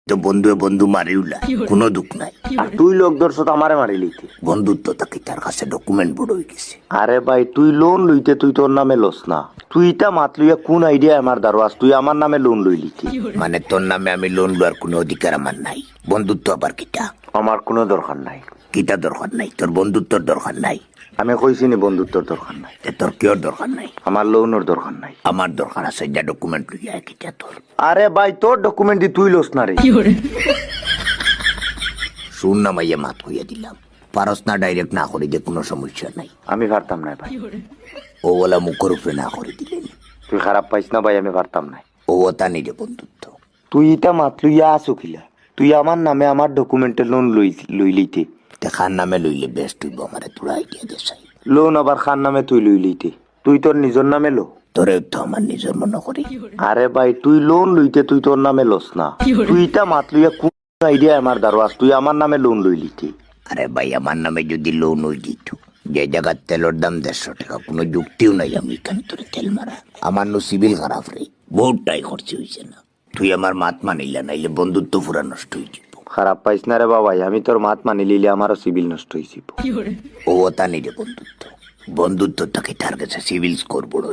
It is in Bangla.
তো বন্ধু বন্ধু মারিউলা কোনো দুঃখ নাই। আর তুই লোক ধরছ তো আমারে মারি লইতে। বন্ধুত্ব তাকে তার কাছে ডকুমেন্ট বড় হয়ে গেছে। আরে ভাই তুই লোন লইতে তুই তোর নামে লস না, তুই তা মাত লইয়া কোন আইডিয়া আমার দারওয়াজ, তুই আমার নামে লোন লইলিতে। মানে তোর নামে আমি লোন লওয়ার কোনো অধিকার আমার নাই। বন্ধুত্ব আবার কিটা? আমার কোনো দরকার নাই। কিটা দরকার নাই? তোর বন্ধুত্বর দরকার নাই। আমি কইছি নি বন্ধুত্বর দরকার নাই। তোর কেউ দরকার নাই। আমার লোনের দরকার নাই। আমার দরকার আছে, যা ডকুমেন্ট লইয়া কিটা তোর। আরে ভাই তোর ডকুমেন্ট দি তুই লস না রে। শুন না মাইয়া মাত হইয়া দিলাম, পারস না ডাইরেক্ট না করে দে, কোনো সমস্যা নাই। আমি পারতাম না ভাই। ও বলা মুখের উপরে না করে দিলেন। তুই খারাপ পাইস না ভাই, আমি পারতাম না। ও তা নিরে বন্ধুত্ব। তুই ইটা মাত লইয়া আসো কিলা, তুই আমার নামে আমার ডকুমেন্টের লোন লইলিতে। খান নামে লইলে বেস্ট হইব, আমার তোরা আইডিয়া দেশাই। লোন আবার খান নামে তুই লইলিতে, তুই তোর নিজের নামে লো। তোরে তো আমার নিজের মনে করি। আরে ভাই তুই লোন লইতে তুই তোর নামে লস না, তুই তা মাত লইয়া কোন আইডিয়া আমার দারওয়াজ, তুই আমার নামে লোন লইলিতে। আরে ভাই আমার নামে যদি লোন হয়ে যেত, যে জায়গার তেলের দাম 150 টাকা, কোনো যুক্তিও নাই আমি এখানে তোর তেল মারা। আমার নো সিভিল খারাপ রে, বহুতটাই খরচ হয়েছে না। তুই আমার মাত মানিলা, নাইলে বন্ধুত্ব পুরা নষ্ট হয়ে যাব। খারাপ পাইস না রে বাবাই, আমি তোর মাত মানি লিলে আমারও সিভিল নষ্ট হয়েছি। ও তা নিরে বন্ধুত্ব। বন্ধুত্ব তাকে তার কাছে সিভিল স্কোর বড়